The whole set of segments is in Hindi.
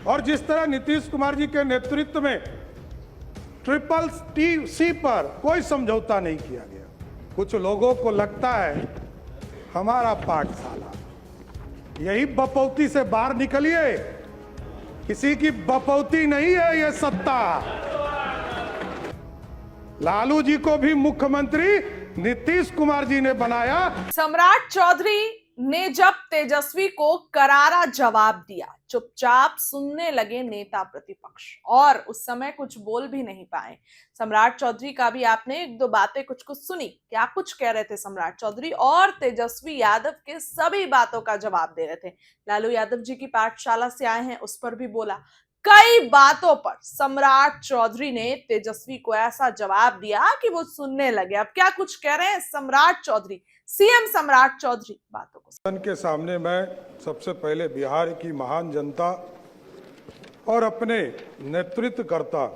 और जिस तरह नीतीश कुमार जी के नेतृत्व में CCC पर कोई समझौता नहीं किया गया। कुछ लोगों को लगता है हमारा पाठशाला, यही बपौती से बाहर निकलिए, किसी की बपौती नहीं है ये सत्ता। लालू जी को भी मुख्यमंत्री नीतीश कुमार जी ने बनाया। सम्राट चौधरी ने जब तेजस्वी को करारा जवाब दिया, चुपचाप सुनने लगे नेता प्रतिपक्ष और उस समय कुछ बोल भी नहीं पाए। सम्राट चौधरी का भी आपने एक दो बातें कुछ कुछ सुनी, क्या कुछ कह रहे थे सम्राट चौधरी, और तेजस्वी यादव के सभी बातों का जवाब दे रहे थे। लालू यादव जी की पाठशाला से आए हैं, उस पर भी बोला। कई बातों पर सम्राट चौधरी ने तेजस्वी को ऐसा जवाब दिया कि वो सुनने लगे। अब क्या कुछ कह रहे हैं सम्राट चौधरी, सीएम सम्राट चौधरी, बातों को सदन के सामने मैं सबसे पहले बिहार की महान जनता और अपने नेतृत्वकर्ता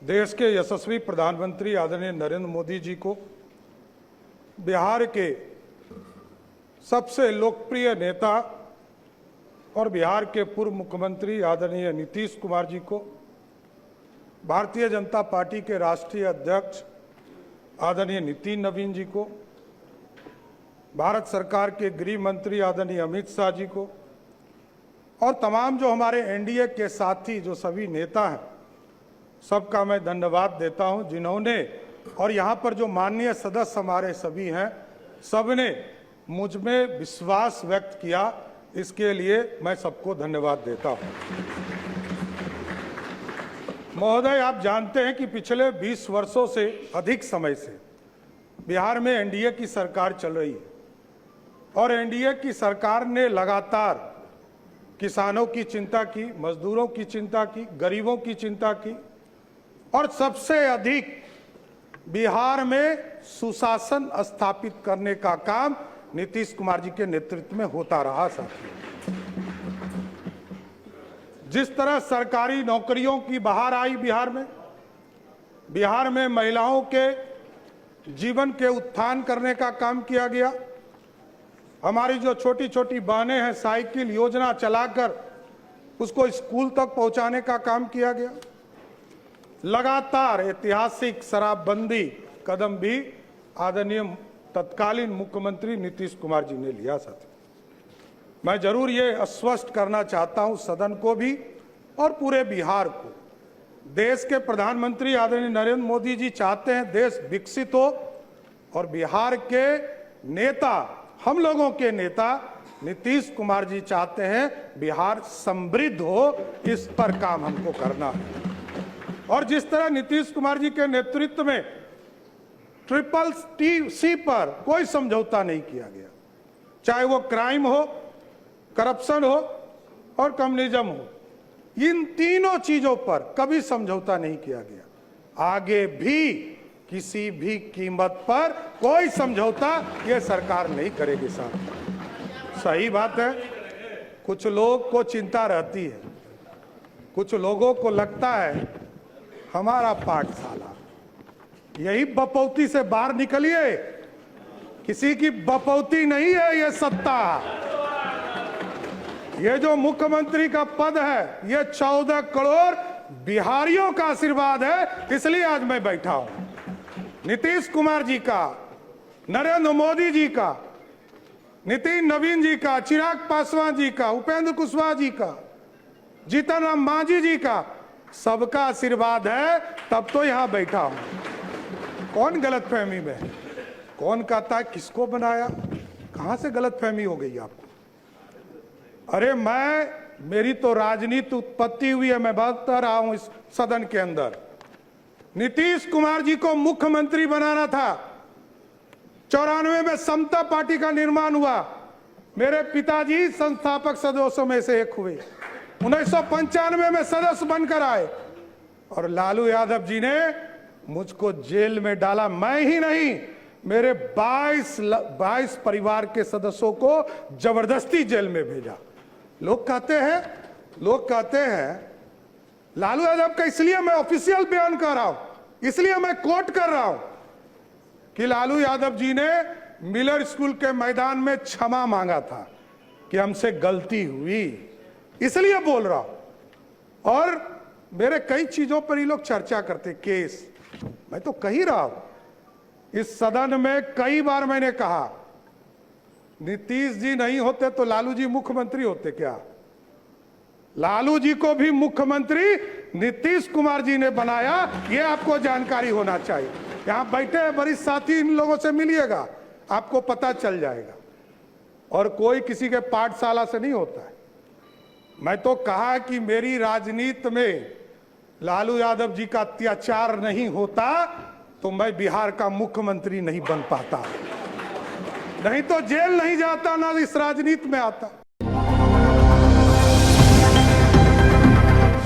देश के यशस्वी प्रधानमंत्री आदरणीय नरेंद्र मोदी जी को, बिहार के सबसे लोकप्रिय नेता और बिहार के पूर्व मुख्यमंत्री आदरणीय नीतीश कुमार जी को, भारतीय जनता पार्टी के राष्ट्रीय अध्यक्ष आदरणीय नितिन नवीन जी को, भारत सरकार के गृह मंत्री आदरणीय अमित शाह जी को और तमाम जो हमारे एनडीए के साथी जो सभी नेता हैं, सबका मैं धन्यवाद देता हूं, जिन्होंने, और यहाँ पर जो माननीय सदस्य हमारे सभी हैं, सबने मुझ में विश्वास व्यक्त किया, इसके लिए मैं सबको धन्यवाद देता हूं। महोदय, आप जानते हैं कि पिछले 20 वर्षों से अधिक समय से बिहार में एनडीए की सरकार चल रही है और एनडीए की सरकार ने लगातार किसानों की चिंता की, मजदूरों की चिंता की, गरीबों की चिंता की और सबसे अधिक बिहार में सुशासन स्थापित करने का काम नीतीश कुमार जी के नेतृत्व में होता रहा। साथियों, जिस तरह सरकारी नौकरियों की बहार आई बिहार में महिलाओं के जीवन के उत्थान करने का काम किया गया। हमारी जो छोटी छोटी बहनें हैं, साइकिल योजना चलाकर उसको स्कूल तक पहुंचाने का काम किया गया। लगातार ऐतिहासिक शराबबंदी कदम भी आदरणीय तत्कालीन मुख्यमंत्री नीतीश कुमार जी ने लिया। साथी, मैं जरूर ये आश्वस्त करना चाहता हूं सदन को भी और पूरे बिहार को, देश के प्रधानमंत्री आदरणीय नरेंद्र मोदी जी चाहते हैं देश विकसित हो और बिहार के नेता, हम लोगों के नेता नीतीश कुमार जी चाहते हैं बिहार समृद्ध हो। इस पर काम हमको करना है। और जिस तरह नीतीश कुमार जी के नेतृत्व में CCC पर कोई समझौता नहीं किया गया, चाहे वो क्राइम हो, करप्शन हो और कम्युनिज्म हो, इन तीनों चीजों पर कभी समझौता नहीं किया गया। आगे भी किसी भी कीमत पर कोई समझौता ये सरकार नहीं करेगी। साहब, सही बात है, कुछ लोग को चिंता रहती है, कुछ लोगों को लगता है हमारा पाठशाला, यही बपौती से बाहर निकलिए, किसी की बपौती नहीं है ये सत्ता। ये जो मुख्यमंत्री का पद है, ये 14 करोड़ बिहारियों का आशीर्वाद है, इसलिए आज मैं बैठा हूं। नीतीश कुमार जी का, नरेंद्र मोदी जी का, नितिन नवीन जी का, चिराग पासवान जी का, उपेंद्र कुशवाहा जी का, जीतन राम मांझी जी का, सबका आशीर्वाद है, तब तो यहां बैठा हूं। कौन गलतफहमी में है? कौन कहता है किसको बनाया? कहां से गलतफहमी हो गई आपको? अरे मेरी तो राजनीति उत्पत्ति हुई है, मैं बता रहा हूं इस सदन के अंदर। नीतीश कुमार जी को मुख्यमंत्री बनाना था। 94 में समता पार्टी का निर्माण हुआ, मेरे पिताजी संस्थापक सदस्यों में से एक हुए। 1995 में सदस्य बनकर आए और लालू यादव जी ने मुझको जेल में डाला। मैं ही नहीं, मेरे 22 परिवार के सदस्यों को जबरदस्ती जेल में भेजा। लोग कहते हैं लालू यादव का, इसलिए मैं ऑफिशियल बयान कर रहा हूं, इसलिए मैं कोट कर रहा हूं कि लालू यादव जी ने मिलर स्कूल के मैदान में क्षमा मांगा था कि हमसे गलती हुई। इसलिए बोल रहा हूं। और मेरे कई चीजों पर ये लोग चर्चा करते, केस, मैं तो कह ही रहा हूं इस सदन में कई बार मैंने कहा, नीतीश जी नहीं होते तो लालू जी मुख्यमंत्री होते क्या? लालू जी को भी मुख्यमंत्री नीतीश कुमार जी ने बनाया, यह आपको जानकारी होना चाहिए। यहां बैठे वरिष्ठ साथी, इन लोगों से मिलिएगा, आपको पता चल जाएगा। और कोई किसी के पाठशाला से नहीं होता है। मैं तो कहा कि मेरी राजनीति में लालू यादव जी का अत्याचार नहीं होता तो मैं बिहार का मुख्यमंत्री नहीं बन पाता, नहीं तो जेल नहीं जाता, ना इस राजनीति में आता।